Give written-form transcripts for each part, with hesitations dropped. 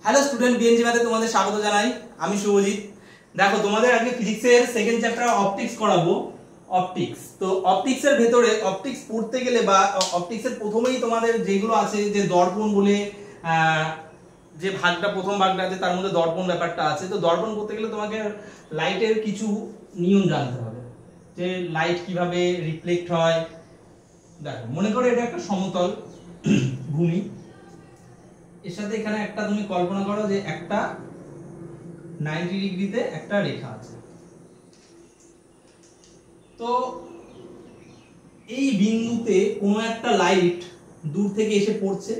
Hello student, BNG ম্যাথে তোমাদের স্বাগত জানাই। আমি শুভজিৎ। দেখো, তোমাদের আজকে ফিজিক্সের সেকেন্ড চ্যাপ্টার অপটিক্স করাবো। অপটিক্স, তো অপটিক্সের ভেতরে অপটিক্স পড়তে গেলে বা অপটিক্সের প্রথমেই তোমাদের যেগুলো আছে, যে দর্পণ বলে যে ভাগটা, প্রথম ভাগটা আছে তার মধ্যে দর্পণ ব্যাপারটা আছে। তো দর্পণ করতে গেলে তোমাকে লাইটের কিছু নিয়ম জানতে হবে, যে লাইট কিভাবে রিফ্লেক্ট হয়। দেখো, মনে করো এটা একটা সমতল ভূমি, এর সাথে এখানে একটা তুমি কল্পনা করো যে একটা 90 ডিগ্রিতে একটা রেখা আছে। তো এই বিন্দুতে কোনো একটা লাইট দূর থেকে এসে পড়ছে,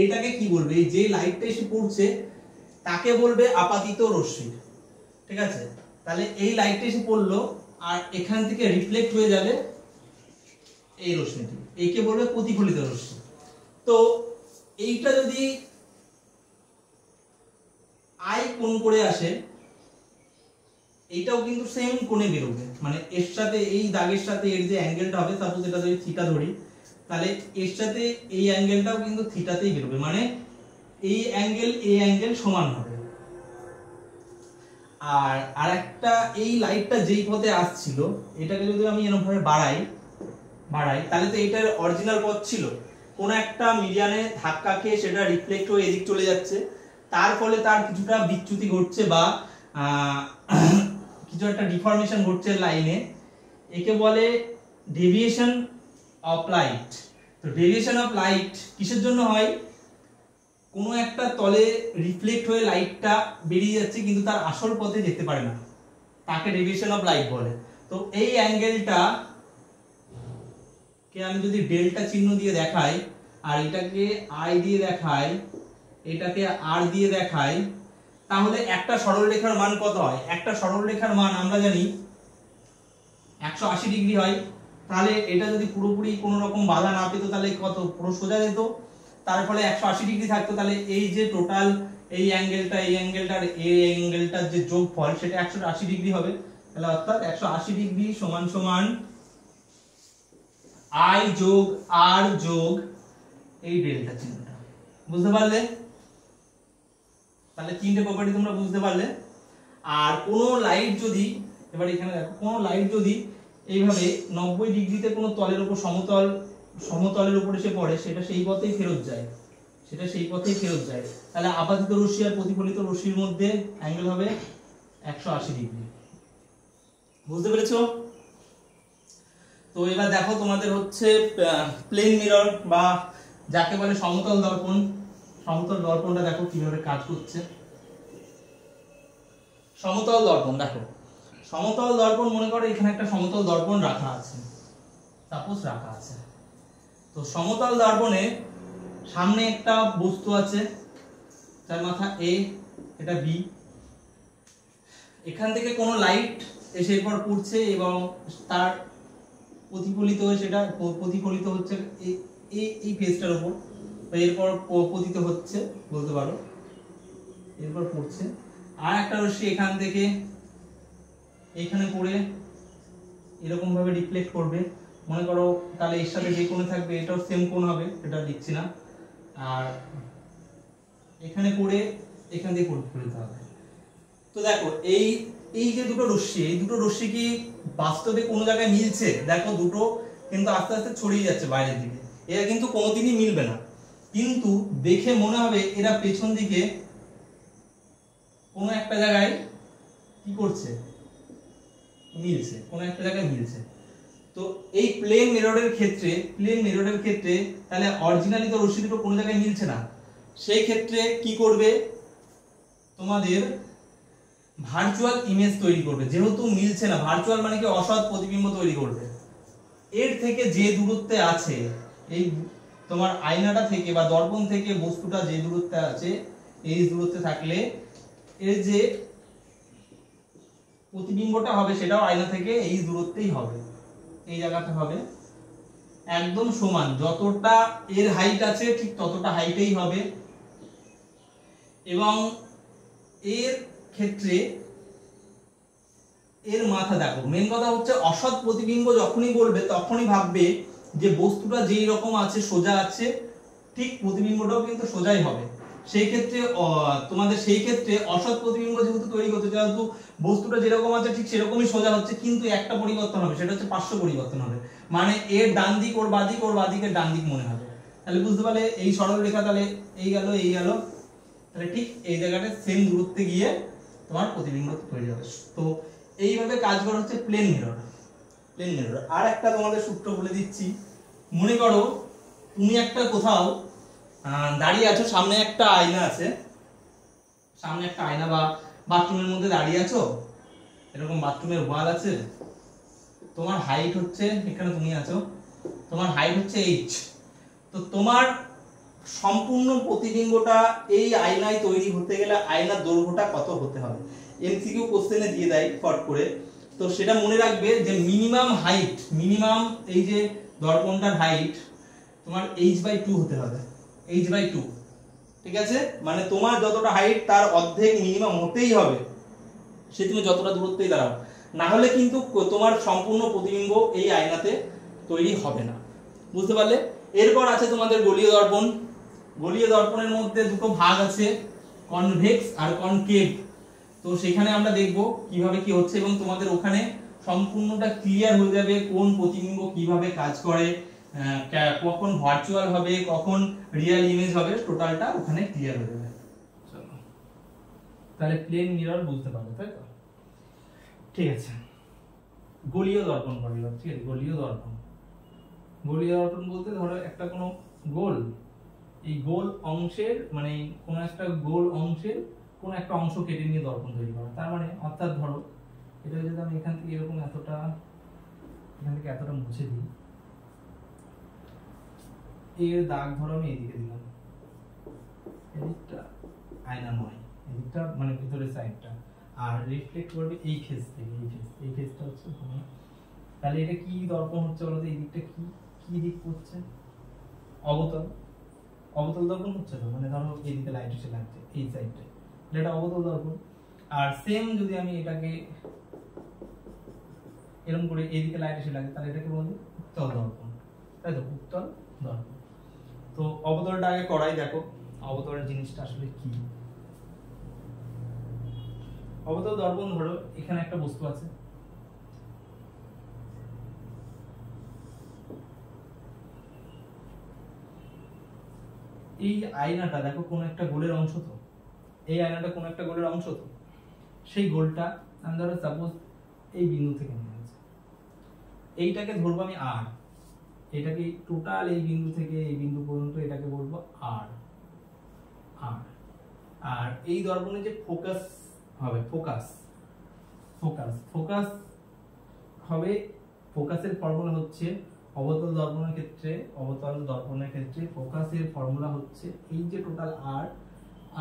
এটাকে কি বলবে? এই যে লাইটটা এসে পড়ছে তাকে বলবে আপাতিত রশ্মি। ঠিক আছে, তাহলে এই লাইটটা এসে পড়লো আর এখান থেকে রিফ্লেক্ট হয়ে যাবে এই রশ্মিটি, একে বলবে প্রতিফলিত রশ্মি। তো এইটা যদি আই কোণ করে আসে, এইটাও কিন্তু সেম কোণে বেরোবে, মানে এর সাথে এই দাগের সাথে এর যে অ্যাঙ্গেলটা হবে, সাপোজ এটা যদি থিটা ধরি, তাহলে এর সাথে এই অ্যাঙ্গেলটাও কিন্তু থিটাতেই বেরোবে, মানে এই অ্যাঙ্গেল সমান হবে। আর আরেকটা, এই লাইটটা যেই পথে আসছিল, এটাকে যদি আমি এরকম ভাবে বাড়াই, তাহলে তো এটার অরিজিনাল পথ ছিল, কোন একটা মিডিয়ানে ধাক্কা খেয়ে সেটা রিফ্লেক্ট হয়ে এদিক চলে যাচ্ছে, তার ফলে তার কিছুটা বিচ্যুতি ঘটছে বা কিছু একটা ডিফরমেশন ঘটছে লাইনে, একে বলে ডেভিয়েশন অফ লাইট। তো ডেভিয়েশন অফ লাইট কিসের জন্য হয়? কোনো একটা তলে রিফ্লেক্ট হয়ে লাইটটা বেরিয়ে যাচ্ছে কিন্তু তার আসল পথে যেতে পারে না, তাকে ডেভিয়েশন অফ লাইট বলে। তো এই অ্যাঙ্গেলটা কে আমি যদি ডেল্টা চিহ্ন দিয়ে দেখাই, আর এটাকে আই দিয়ে দেখাই, এটাকে আর দিয়ে দেখাই, তাহলে একটা সরলরেখার মান কত হয়? একটা সরলরেখার মান আমরা জানি 180 ডিগ্রি হয়। তাহলে এটা যদি পুরোপুরি কোনো রকম বাধা না পেত তাহলে কত? পুরো সোজা যেত, তার ফলে 180 ডিগ্রি থাকতো। তাহলে এই যে টোটাল এই অ্যাঙ্গেলটা, এই অ্যাঙ্গেলটার এই অ্যাঙ্গেলটার যে যোগফল সেটা 180 ডিগ্রি হবে। তাহলে অর্থাৎ 180 ডিগ্রি সমান সমান আই যোগ আর যোগ এই ডেল্টা চিহ্নটা। বুঝতে পারলে? তাহলে তিনটে প্রপার্টি তোমরা বুঝতে পারলে। আর কোনো লাইট যদি, এবার এখানে দেখো, কোনো লাইট যদি এইভাবে 90 ডিগ্রিতে কোনো তলের উপর সমতলের উপর এসে পড়ে, সেটা সেই পথেই ফেরত যায়, তাহলে আপাতিত রশ্মি আর প্রতিফলিত রশ্মির মধ্যে অ্যাঙ্গেল হবে 180 ডিগ্রি। বুঝতে পেরেছো? তো এবার দেখো, তোমাদের হচ্ছে প্লেন মিরর বা যাকে বলে সমতল দর্পণ। সমতল দর্পণটা দেখো কিভাবে কাজ করছে। সমতল দর্পণ দেখো, সমতল দর্পণ মনে করো এখানে একটা সমতল দর্পণ রাখা আছে, তো সমতল দর্পণে সামনে একটা বস্তু আছে যার মাথা এ, এটা বি। এখান থেকে কোনো লাইট এসে এরপর পড়ছে এবং তার প্রতিফলিত হয়ে সেটা প্রতিফলিত হচ্ছে এই ফেজটার উপর, এরপর পতিত হচ্ছে বলতে পারো, এরপর পড়ছে। আর একটা রশ্মি এখান থেকে এখানে পড়ে এরকম ভাবে রিফ্লেক্ট করবে, মনে করো, তাহলে এর সাথে যে কোণে থাকবে এটাও সেম কোণ হবে, এটা লিখছি না। আর এখানে পড়ে এখান দিয়ে প্রতিফলিত হবে। তো দেখো, এই যে দুটো রশ্মি, এই দুটো রশ্মি কি বাস্তবে কোনো জায়গায় মিলছে? দেখো, দুটো কিন্তু আস্তে আস্তে ছড়িয়ে যাচ্ছে বাইরের দিকে, এরা কিন্তু কোনোদিনই মিলবে না, কিন্তু দেখে মনে হবে এরা পেছন দিকে কোনো একটা জায়গায় কি করছে, মিলছে, কোনো একটা জায়গায় মিলছে। তো এই প্লেন মিররের ক্ষেত্রে তাহলে অরিজিনালি তো রশ্মি দুটো কোনো জায়গায় মিলছে না, সেই ক্ষেত্রে কি করবে? তোমাদের ভার্চুয়াল ইমেজ তৈরি করবে। যেহেতু মিলছে না, ভার্চুয়াল মানে কি অসৎ প্রতিবিম্ব তৈরি করবে। এর থেকে যে দূরত্বে আছে, এই তোমার আয়নাটা থেকে বা দর্পণ থেকে বস্তুটা যে দূরত্বে আছে, এই দূরত্বে থাকলে এর যে প্রতিবিম্বটা হবে সেটাও আয়না থেকে এই দূরত্বেই হবে, এই জায়গাটা হবে একদম সমান, যতটা এর হাইট আছে ঠিক ততটা হাইটেই হবে। এবং এর ক্ষেত্রে এর মাথা দেখো, মেন কথা হচ্ছে অসৎ প্রতিবিম্ব যখনই বলবে তখনই ভাববে যে বস্তুটা যেই রকম আছে, সোজা আছে, ঠিক প্রতিবিম্বটাও কিন্তু সোজাই হবে। সেই ক্ষেত্রে তোমাদের সেই ক্ষেত্রে অসৎ প্রতিবিম্ব যেহেতু তৈরি করতে, যেহেতু বস্তুটা যেরকম আছে ঠিক সেরকমই সোজা হচ্ছে, কিন্তু একটা পরিবর্তন হবে, সেটা হচ্ছে পার্শ্ব পরিবর্তন হবে, মানে এর ডান দিক ওর বাদিক, ওর বাদিকের ডান দিক মনে হবে। তাহলে বুঝতে পারলে এই সরল রেখা তাহলে এই গেল এই গেল, তাহলে ঠিক এই জায়গাটা সেম দূরত্বে গিয়ে তোমার প্রতিবিম্ব তৈরি হবে। তো এইভাবে কাজ করা হচ্ছে প্লেন মিরর। প্লেন মিরর আর একটা তোমাদের সূত্র বলে দিচ্ছি। মনে করো তুমি একটা কোথাও দাঁড়িয়ে আছো, সামনে একটা আয়না আছে, সামনে একটা আয়না বা বাথরুমের মধ্যে দাঁড়িয়ে আছো, এরকম বাথরুমের ওয়াল আছে, তোমার হাইট হচ্ছে, এখানে তুমি আছো, তোমার হাইট হচ্ছে h, তো তোমার সম্পূর্ণ প্রতিবিম্বটা এই আয়নায় তৈরি হতে গেলে আয়নার দৈর্ঘ্যটা কত হতে হবে, এমসিকিউ কোশ্চেনে দিয়ে দেয় ফট করে। তো সেটা মনে রাখবে যে মিনিমাম হাইট, মিনিমাম এই যে দর্পণটার হাইট তোমার h/2 হতে হবে, h/2, ঠিক আছে, মানে তোমার যতটা হাইট তার অর্ধেক মিনিমাম হতেই হবে, সে তুমি যতটা দূরত্বেই দাঁড়াও, না হলে কিন্তু তোমার সম্পূর্ণ প্রতিবিম্ব এই আয়নাতে তৈরি হবে না। বুঝতে পারলে? এরপর আছে তোমাদের গলীয় দর্পণ। গলীয় দর্পণের মধ্যে দুটো ভাগ আছে, কনভেক্স আর কনকেভ। তো সেখানে আমরা দেখব কিভাবে কি হচ্ছে, এবং তোমাদের ওখানে সম্পূর্ণটা ক্লিয়ার হয়ে যাবে কোন প্রতিবিম্ব কিভাবে কাজ করে, কখন ভার্চুয়াল হবে কখন রিয়েল ইমেজ হবে, টোটালটা ওখানে ক্লিয়ার হয়ে যাবে। চলো তাহলে প্লেন মিরর বুঝতে পারবে, তাই তো? ঠিক আছে, গলীয় দর্পণ করি, ঠিক আছে, গলীয় দর্পণ। গলীয় দর্পণ বলতে ধরো একটা কোনো গোল, এই গোল অংশের মানে কোন একটা গোল অংশের কোন একটা অংশ কেটে নিয়ে দর্পণ তৈরি করা, তার মানে অর্থাৎ ধরো এটা যদি আমি এখান থেকে এরকম এতটা, এখান থেকে এতটা মুছে দিই, এর দাগ ধরো আমি এদিকে দিলাম, এদিকটা আয়না নয়, এদিকটা মানে ভিতরের সাইডটা, আর রিফ্লেক্ট করবে এই ফেস থেকে, এই ফেসটা হচ্ছে তোমার, তাহলে এটা কি দর্পণ হচ্ছে বলতো, এই দিকটা কি কি দিক করছে, অবতল, অবতল দর্পণ হচ্ছে তো, মানে ধরো এইদিকে লাইট এসে লাগছে এই সাইডে, এটা অবতল দর্পণ। আর সেম যদি আমি এটাকে এরকম করে এইদিকে লাইট এসে লাগে, তাহলে এটাকে বলি উত্তল দর্পণ, তাই তো, উত্তল দর্পণ। তো অবতলটা আগে করাই, দেখো অবতলের জিনিসটা আসলে কি। অবতল দর্পণ ধরো এখানে একটা বস্তু আছে, এই আয়নাটা দেখো কোন একটা গোলের অংশ, তো এই আয়নাটা কোন একটা গোলের অংশ, তো সেই গোলটা আমি ধরো সাপোজ এই বিন্দু থেকে নিয়ে আসছি, এইটাকে ধরবো আমি আর, এটাকে টোটাল এই বিন্দু থেকে এই বিন্দু পর্যন্ত এটাকে বলবো আর, আর আর এই দর্পণে যে ফোকাস হবে, ফোকাস ফোকাস ফোকাস হবে, ফোকাসের ফর্মুলা হচ্ছে অবতল দর্পণের ক্ষেত্রে, অবতল দর্পণের ক্ষেত্রে ফোকাসের ফর্মুলা হচ্ছে এই যে টোটাল আর,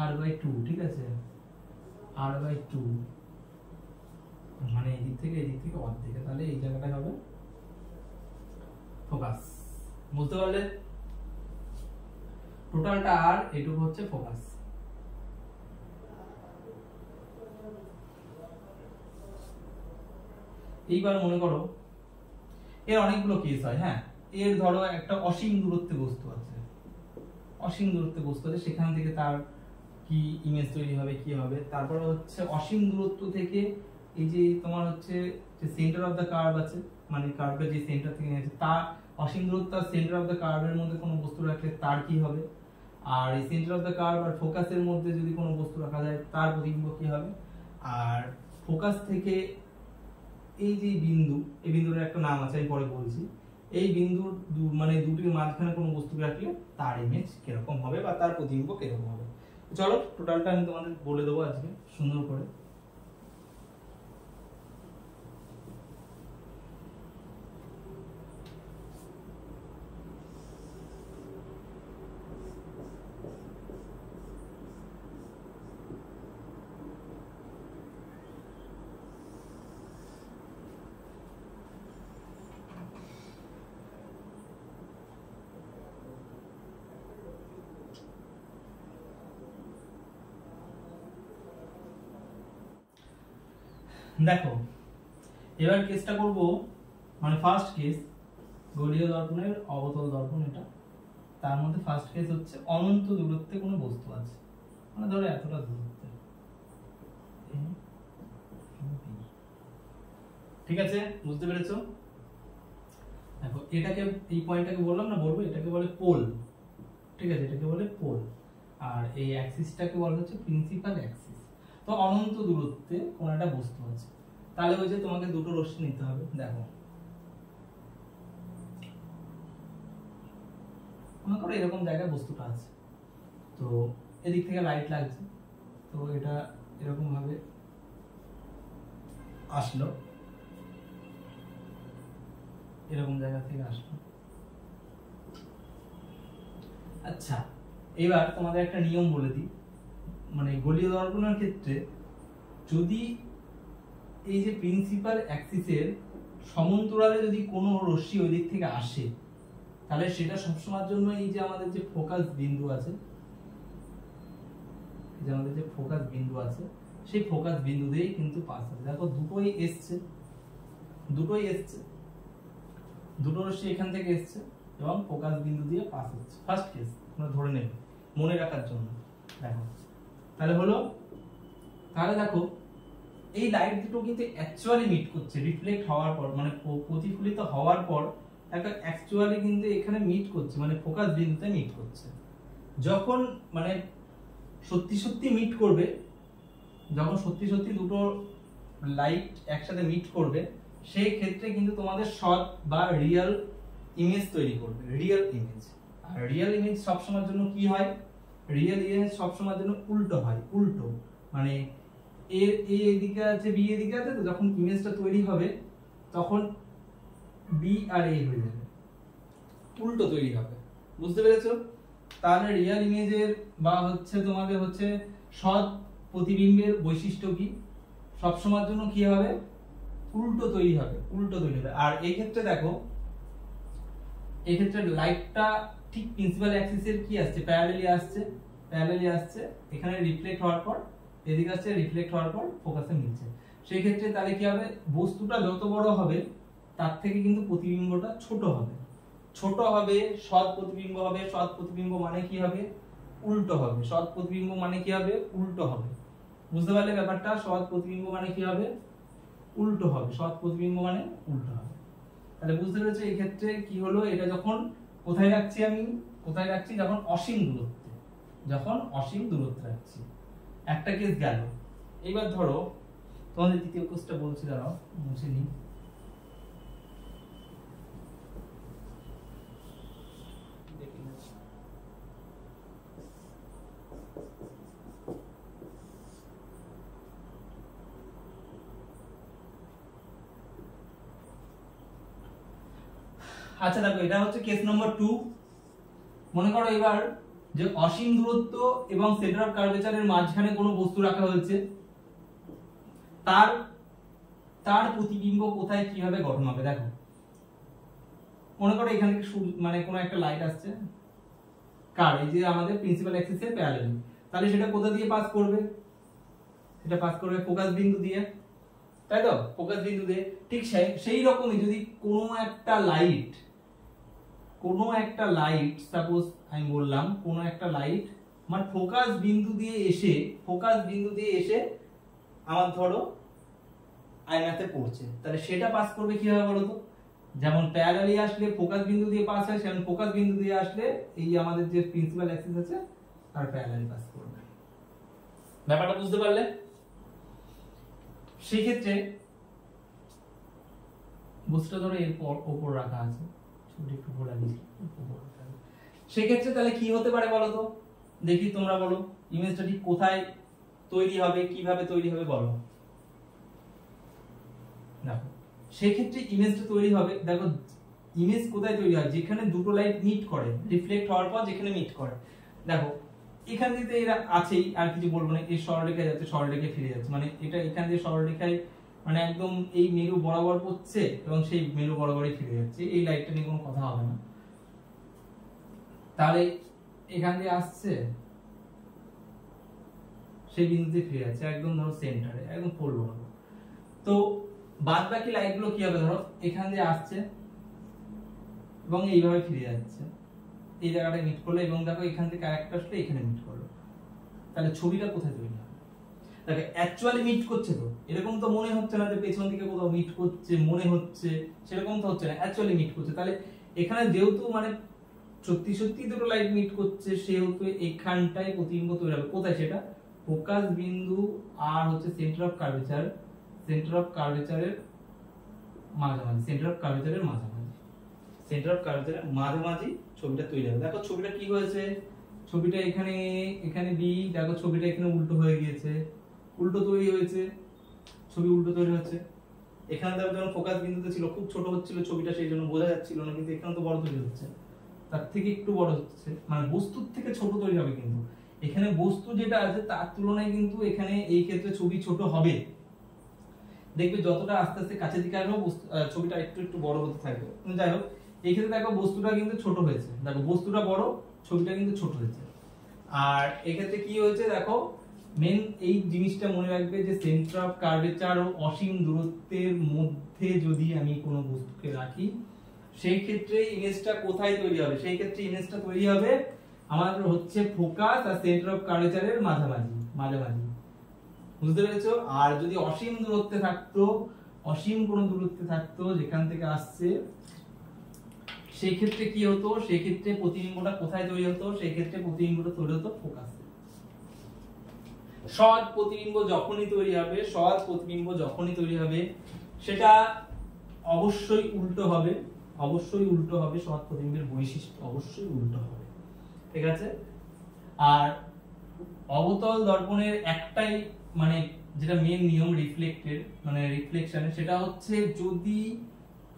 r/2, ঠিক আছে, r/2, মানে এদিক থেকে অর্ধেক, তাহলে এই জায়গাটা হবে ফোকাস। বুঝতে পারলে? টোটালটা আর, এটুকু হচ্ছে ফোকাস। এইবার মনে করো এর অনেকগুলো কেস হয়, হ্যাঁ, এর ধরো একটা অসীম দূরত্বে বস্তু আছে, অসীম দূরত্বে বস্তু আছে, সেখান থেকে তার কি ইমেজ তৈরি হবে, কি হবে। তারপরে হচ্ছে অসীম দূরত্ব থেকে এই যে তোমার হচ্ছে যে সেন্টার অফ দা কার্ভ আছে, মানে কার্ভের যে সেন্টার থেকে আছে, তার অসীম দূরত্ব আর সেন্টার অফ দা কার্ভের মধ্যে কোনো বস্তু রাখলে তার কি হবে, আর এই সেন্টার অফ দা কার্ভ আর ফোকাসের মধ্যে যদি কোনো বস্তু রাখা যায় তার প্রতিবিম্ব কি হবে, আর ফোকাস থেকে এই যে বিন্দু, এই বিন্দুর একটা নাম আছে আমি পরে বলছি, এই বিন্দুর মানে দুটির মাঝখানে কোনো বস্তু রাখলে তার ইমেজ কিরকম হবে বা তার প্রতিবিম্ব কিরকম হবে। চলো টোটালটা আমি তোমাদের বলে দেবো আজকে সুন্দর করে। দেখো এবার কেসটা করব, মানে ফার্স্ট কেস গলীয় দর্পণের অবতল দর্পণ, এটা তার মধ্যে ফার্স্ট কেস হচ্ছে অনন্ত দূরত্বে কোনো বস্তু আছে, ধরো এতটা দূরত্বে, ঠিক আছে, বুঝতে পেরেছো? দেখো এটাকে, এই পয়েন্টটাকে বললাম না, বলবো এটাকে বলে পোল, ঠিক আছে, এটাকে বলে পোল, আর এই অ্যাক্সিসটাকে বলা হচ্ছে প্রিন্সিপাল অ্যাক্সিস। তো অনন্ত দূরত্বে কোন একটা বস্তু আছে, তাহলে ওই যে তোমাকে দুটো রশ্মি নিতে হবে। দেখো মনে করো এরকম জায়গায় বস্তুটা আছে, তো এদিক থেকে লাইট লাগছে, তো এটা এরকম ভাবে আসলো, এরকম জায়গা থেকে আসলো। আচ্ছা, এবার তোমাদের একটা নিয়ম বলে দিই, মানে গোলীয় দর্পণের ক্ষেত্রে যদি এই যে প্রিন্সিপাল অ্যাক্সিসের সমান্তরালে যদি কোনো রশ্মি ওই দিক থেকে আসে, তাহলে সেটা সবসময়ের জন্য এই যে আমাদের যে ফোকাস বিন্দু আছে, যে আমাদের যে ফোকাস বিন্দু আছে, সেই ফোকাস বিন্দু দিয়েই কিন্তু পাস হবে। দেখো দুটোই এসছে, দুটোই এসছে, দুটো রশ্মি এখান থেকে এসছে এবং ফোকাস বিন্দু দিয়ে পাস হচ্ছে। ফার্স্ট কেস আমরা ধরে নেব মনে রাখার জন্য। দেখো তাহলে হলো, তাহলে দেখো এই লাইট দুটো কিন্তু অ্যাকচুয়ালি মিট করছে, রিফ্লেক্ট হওয়ার পর, মানে প্রতিফলিত হওয়ার পর একটা অ্যাকচুয়ালি কিন্তু এখানে মিট করছে, মানে ফোকাস বিন্দুতে মিট করছে। যখন মানে সত্যি সত্যি মিট করবে, যখন সত্যি সত্যি দুটো লাইট একসাথে মিট করবে, সেই ক্ষেত্রে কিন্তু তোমাদের সৎ বা রিয়েল ইমেজ তৈরি করবে, রিয়েল ইমেজ। আর রিয়েল ইমেজ সবসময়ের জন্য কি হয়, রিয়েল ইমেজ সবসময়ের জন্য উল্টো হয়, উল্টো, মানে এর এ এদিকে আছে, বি এদিকে আছে, তো যখন ইমেজটা তৈরি হবে তখন বি আর এ হয়ে যাবে, উল্টো তৈরি হবে, বুঝতে পেরেছো? তাহলে রিয়েল ইমেজের বা হচ্ছে তোমাদের হচ্ছে সৎ প্রতিবিম্বের বৈশিষ্ট্য কি, সবসময়ের জন্য কি হবে, উল্টো তৈরি হবে, উল্টো তৈরি হবে। আর এই ক্ষেত্রে দেখো, এই ক্ষেত্রে লাইটটা ঠিক প্রিন্সিপাল অ্যাক্সিসের কি আসছে, প্যারালালি আসছে, প্যারালালি আসছে, এখানে রিফ্লেক্ট হওয়ার পর এদিকে আসছে, রিফ্লেক্ট হওয়ার পর ফোকাসে মিলছে। সেই ক্ষেত্রে তাহলে কি হবে, বস্তুটা যত বড় হবে তার থেকে কিন্তু প্রতিবিম্বটা ছোট হবে, ছোট হবে, সৎ প্রতিবিম্ব হবে, সৎ প্রতিবিম্ব মানে কি হবে, উল্টো হবে, সৎ প্রতিবিম্ব মানে কি হবে, উল্টো হবে, বুঝতে পারলে ব্যাপারটা? সৎ প্রতিবিম্ব মানে কি হবে, উল্টো হবে, সৎ প্রতিবিম্ব মানে উল্টো হবে। তাহলে বুঝতে পেরেছো এই ক্ষেত্রে কি হলো, এটা যখন কোথায় রাখছি, আমি কোথায় রাখছি, যখন অসীম দূরত্বে, যখন অসীম দূরত্বে রাখছি। একটা কেস গেল। এইবার ধরো তোমাদের দ্বিতীয় কেসটা বলছি, দাঁড়াও মুছে নিই। আচ্ছা দেখো, এটা হচ্ছে কেস নম্বর 2। মনে করো এবার যে অসীম দূরত্ব এবং সেন্টার অফ কার্ভেচারের মাঝখানে কোনো বস্তু রাখা হয়েছে, তার তার প্রতিবিম্ব কোথায় কিভাবে গঠন হবে। দেখো মনে করো এখান থেকে মানে কোনো একটা লাইট আসছে, কার, এই যে আমাদের প্রিন্সিপাল অ্যাক্সিসের প্যারালালি, তাহলে সেটা কোথা দিয়ে পাস করবে, সেটা পাস করবে ফোকাস বিন্দু দিয়ে, তাই তো, ফোকাস বিন্দু দিয়ে। ঠিক সেই রকমই যদি কোনো একটা লাইট, কোনো একটা লাইট সাপোজ আমি বললাম, কোনো একটা লাইট আমার ফোকাস বিন্দু দিয়ে এসে, ফোকাস বিন্দু দিয়ে এসে আমার ধরো আয়নাতে পড়ছে, তাহলে সেটা পাস করবে কিভাবে বলো তো? যেমন প্যারালালি আসলে ফোকাস বিন্দু দিয়ে পাস হয়, সেমন ফোকাস বিন্দু দিয়ে আসলে এই আমাদের যে প্রিন্সিপাল অ্যাক্সিস আছে তার প্যারালালি পাস করবে। ব্যাপারটা বুঝতে পারলে? সেই ক্ষেত্রে বস্তুটা ধরো এরপর উপর রাখা আছে, ছবিটা একটু ঘোরা দিচ্ছি, সেই ক্ষেত্রে তাহলে কি হতে পারে বলো তো? দেখি তোমরা বলো, ইমেজটা ঠিক কোথায় তৈরি হবে, কিভাবে তৈরি হবে বলো। দেখো সেই ক্ষেত্রে ইমেজটা তৈরি হবে, দেখো ইমেজ কোথায় তৈরি হয়, যেখানে দুটো লাইট মিট করে, রিফ্লেক্ট হওয়ার পর যেখানে মিট করে। দেখো এখান থেকে এরা আছেই, আর কিছু বলবো না, এই সরলরেখায় যাচ্ছে, সরলরেখায় ফিরে যাচ্ছে, মানে এটা এখান দিয়ে সরলরেখায় মানে একদম এই মেরু বরাবর পড়ছে এবং সেই মেরু বরাবরই ফিরে যাচ্ছে, এই লাইটটা নিয়ে কোনো কথা হবে না। তাহলে এখান দিয়ে আসছে, সেই বিন্দুতে ফিরে যাচ্ছে, একদম ধরো সেন্টারে, একদম পোল বরাবর। তো বাদ বাকি লাইটগুলো কি হবে, ধরো এখান দিয়ে আসছে এবং এইভাবে ফিরে যাচ্ছে, এই জায়গাটায় মিট করলো, এবং দেখো এখান থেকে আরেকটা আসলে এখানে মিট করলো। তাহলে ছবিটা কোথায় তৈরি হবে? দেখো অ্যাকচুয়ালি মিট করছে তো, এরকম তো মনে হচ্ছে না যে পেছন থেকে কোথাও মিট করছে মনে হচ্ছে, সেরকম তো হচ্ছে না, অ্যাকচুয়ালি মিট করছে। তাহলে এখানে যেহেতু মানে সত্যি সত্যি দুটো লাইট মিট করছে, সেহেতু এখানটায় প্রতিবিম্ব তৈরি হবে। কোথায় সেটা? ফোকাস বিন্দু আর হচ্ছে centre of curvature, centre of কার্ভেচারের মাঝামাঝি, সেন্টার অফ কার্ভেচারের মাঝামাঝি, সেন্টার অফ কার্ভেচারের মাঝামাঝি ছবিটা তৈরি হবে। দেখো ছবিটা কি হয়েছে, ছবিটা এখানে এখানে বি, দেখো ছবিটা এখানে উল্টো হয়ে গিয়েছে, উল্টো তৈরি হয়েছে, ছবি উল্টো তৈরি হচ্ছে। এখানে দেখো যখন ফোকাস বিন্দুতে ছিল খুব ছোট হচ্ছিল ছবিটা, সেই জন্য বোঝা যাচ্ছিল না, কিন্তু এখানে তো বড় তৈরি হচ্ছে, তার থেকে একটু বড় হচ্ছে, মানে বস্তুর থেকে ছোট তৈরি হবে। কিন্তু এখানে বস্তু যেটা আছে তার তুলনায় কিন্তু এখানে এই ক্ষেত্রে ছবি ছোট হবে। দেখবে যতটা আস্তে আস্তে কাছে দিকে আসবে ছবিটা একটু একটু বড় হতে থাকবে। যাই হোক, এই ক্ষেত্রে দেখো বস্তুটা কিন্তু ছোট হয়েছে, দেখো বস্তুটা বড়, ছবিটা কিন্তু ছোট হয়েছে। আর এক্ষেত্রে কি হয়েছে দেখো, মেন এই জিনিসটা মনে রাখবে যে সেন্টার অফ কার্ভেচার ও অসীম দূরত্বের মধ্যে যদি আমি কোনো বস্তুকে রাখি, সেই ক্ষেত্রে ইমেজটা কোথায় তৈরি হবে? সেই ক্ষেত্রে ইমেজটা তৈরি হবে আমাদের হচ্ছে ফোকাস আর সেন্টার অফ কার্ভেচারের মাঝামাঝি, মাঝামাঝি। বুঝতে পেরেছো? আর যদি অসীম দূরত্বে থাকতো, অসীম কোন দূরত্বে থাকতো যেখান থেকে আসছে, সেই ক্ষেত্রে কি হতো? সেই ক্ষেত্রে প্রতিবিম্বটা কোথায় তৈরি হতো? সেই ক্ষেত্রে প্রতিবিম্বটা তৈরি হতো ফোকাসে। সৎ প্রতিবিম্ব যখনই তৈরি হবে, সৎ প্রতিবিম্ব যখনই তৈরি হবে, সেটা অবশ্যই উল্টো হবে, অবশ্যই উল্টো হবে। সৎ প্রতিবিম্বের বৈশিষ্ট্য অবশ্যই উল্টো হবে, ঠিক আছে? আর অবতল দর্পণের একটাই মানে যেটা মেন নিয়ম রিফ্লেক্টের মানে রিফ্লেকশনের, সেটা হচ্ছে যদি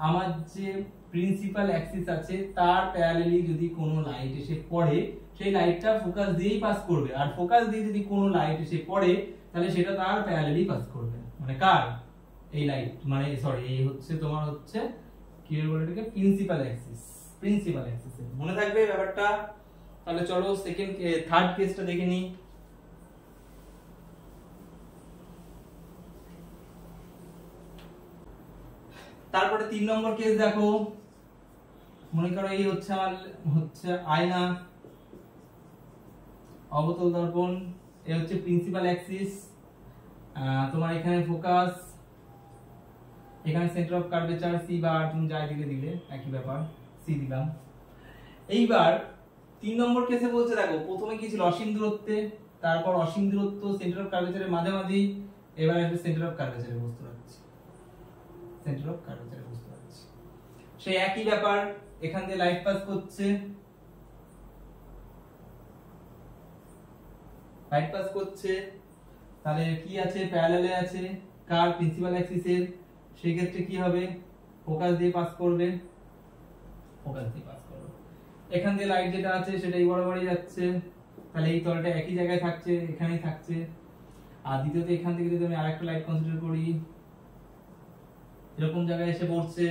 আমার যে প্রিন্সিপাল অ্যাক্সিস আছে তার প্যারালালি যদি কোনো লাইট এসে পড়ে, সেই লাইটটা ফোকাস দিয়েই পাস করবে। আর ফোকাস দিয়ে যদি কোনো লাইট এসে পড়ে, তাহলে সেটা তার প্যারালালি পাস করবে। মানে কার? এই লাইট মানে সরি, এই হচ্ছে তোমার হচ্ছে কি বলে এটাকে, প্রিন্সিপাল অ্যাক্সিস, প্রিন্সিপাল অ্যাক্সিস। মনে থাকবে ব্যাপারটা? তাহলে চলো থার্ড কেসটা দেখে নিই। তারপরে 3 নম্বর কেস দেখো, মনে করো এই হচ্ছে আমার হচ্ছে আয়না, অবতল দর্পণ, এই হচ্ছে প্রিন্সিপাল অ্যাক্সিস, তোমার এখানে ফোকাস, এখানে সেন্টার অফ কার্ভেচার সি, বা তুমি যাই দিকে দিলে একই ব্যাপার, সি দিলাম। এইবার 3 নম্বর কেসে বলছে দেখো, প্রথমে কি ছিল? অসীম দূরত্বে, তারপর অসীম দূরত্ব, সেন্টার অফ কার্ভেচারের মাঝামাঝি, এবার আসবে সেন্টার অফ কার্ভেচারের বস্তু রাখছি, সেন্টার অফ কার্ভেচারের বস্তু রাখছি। সেই একই ব্যাপার, এখান দিয়ে লাইট পাস করছে, লাইট পাস করছে, তাহলে কি আছে? প্যারালালে আছে কার? প্রিন্সিপাল অ্যাক্সিসের। সেই ক্ষেত্রে কি হবে? ফোকাস দিয়ে পাস করবে, ফোকাস দিয়ে পাস করবে। এখান দিয়ে লাইট যেটা আছে সেটা এই বরাবরই যাচ্ছে, তাহলে এই তলটা একই জায়গায় থাকছে, এখানেই থাকছে। আর দ্বিতীয়ত এখান থেকে যদি আমি আরেকটা লাইট কনসিডার করি, এরকম জায়গায় এসে পড়ছে,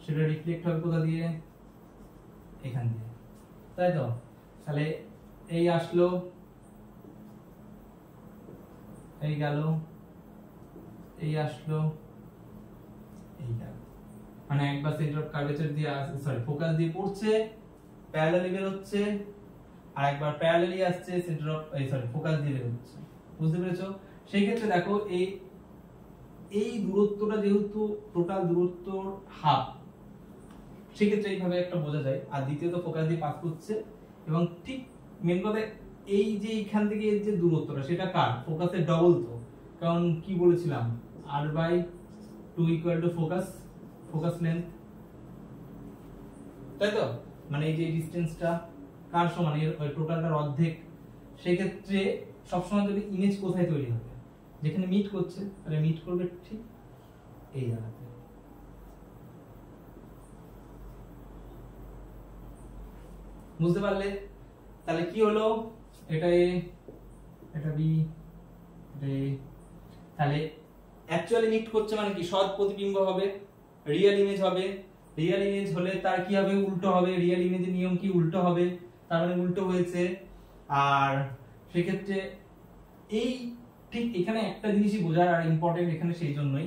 সেটা রিফ্লেক্ট হবে কোথা দিয়ে? এখান দিয়ে, তাই তো? তাহলে এই আসলো, এই গেল, এই আসলো, এই গেল। মানে একবার সেন্টার অফ কার্ভেচার দিয়ে সরি ফোকাস দিয়ে পড়ছে, প্যারালালি বের হচ্ছে, আর একবার প্যারালালি আসছে, সেন্টার অফ সরি ফোকাস দিয়ে বের হচ্ছে। বুঝতে পেরেছো? সেই ক্ষেত্রে দেখো এই দূরত্বটা যেহেতু টোটাল দূরত্ব হাফ, সেই ক্ষেত্রে এইভাবে একটা বোঝা যায়। আর দ্বিতীয়ত ফোকাস দিয়ে পাস করছে, এবং ঠিক মেন কথা এই যে এখান থেকে এর যে দূরত্বটা সেটা কার? ফোকাসের ডবল তো, কারণ কি বলেছিলাম, r/2 = ফোকাস লেন্থ, তাই তো? মানে এই যে ডিসটেন্সটা কার সমান? এর টোটালটার অর্ধেক। সেই ক্ষেত্রে সবসময় যদি ইমেজ কোথায় তৈরি হবে? যেখানে মিট করছে, তাহলে মিট করবে ঠিক এই জায়গাতে। বুঝতে পারলে? তাহলে কি হলো? এটা এ, এটা বি, এটা এ। তাহলে অ্যাকচুয়ালি মিট করছে মানে কি? সৎ প্রতিবিম্ব হবে, রিয়েল ইমেজ হবে। রিয়েল ইমেজ হলে তার কি হবে? উল্টো হবে। রিয়েল ইমেজের নিয়ম কি? উল্টো হবে। তার মানে উল্টো হয়েছে। আর সেক্ষেত্রে এই ঠিক এখানে একটা জিনিসই বোঝার আর ইম্পর্টেন্ট এখানে, সেই জন্যই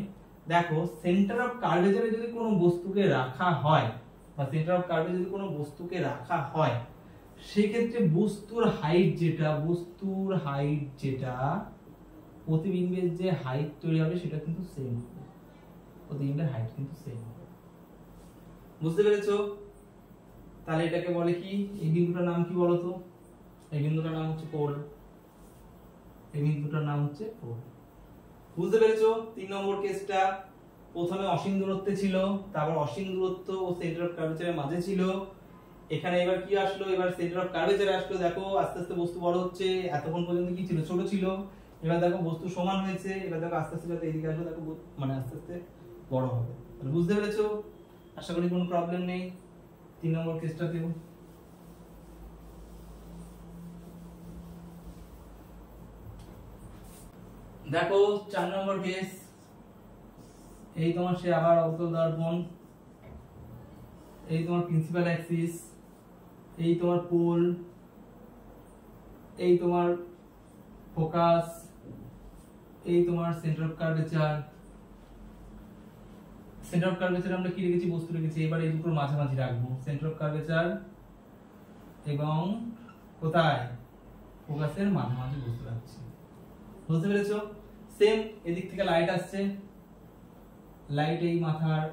দেখো সেন্টার অফ কার্ভেচারে যদি কোনো বস্তুকে রাখা হয়, বা সেন্টার অফ কার্ভে যদি কোনো বস্তুকে রাখা হয়, সেক্ষেত্রে বস্তুর হাইট যেটা প্রতিবিম্বের যে হাইট তৈরি হবে সেটা কিন্তু সেম হবে, প্রতিবিম্বের হাইট কিন্তু সেম হবে। বুঝতে পেরেছো? তাহলে এটাকে বলে কি, এই বিন্দুটার নাম কি বলতো? এই বিন্দুটার নাম হচ্ছে পোল। এই বিন্দুটার নাম হচ্ছে পোল। বুঝতে পেরেছো? 3 নম্বর কেসটা প্রথমে অসীম দূরত্বে ছিল, তারপর অসীম দূরত্ব ও সেন্টার অফ কার্ভেচারের মাঝে ছিল। এখানে এবার কি আসলো? এবার সেন্টার অফ কার্ভেচার আসলো। দেখো আস্তে আস্তে বস্তু বড় হচ্ছে, এতক্ষণ পর্যন্ত কি ছিল? ছোট ছিল। এবার দেখো বস্তু সমান হয়েছে, এবার দেখো আস্তে আস্তে যত এদিকে আসবে দেখো মানে আস্তে আস্তে বড় হবে। তাহলে বুঝতে পেরেছো? আশা করি কোনো প্রবলেম নেই 3 নম্বর কেসটাতেও। দেখো 4 নম্বর কেস, এই তোমার সে আবার অবতল দর্পণ, এই তোমার প্রিন্সিপাল অ্যাক্সিস, এই তোমার পোল, এই তোমার ফোকাস, এই তোমার centre of curvature. Centre of curvature আমরা কি রেখেছি? বস্তু রেখেছি। এবার এই দুটোর মাঝামাঝি রাখবো সেন্টার অফ কার্ভেচার এবং কোথায়? ফোকাসের মাঝামাঝি বস্তু রাখছি। বুঝতে পেরেছো? সেম এদিক থেকে লাইট আসছে, লাইট এই মাথার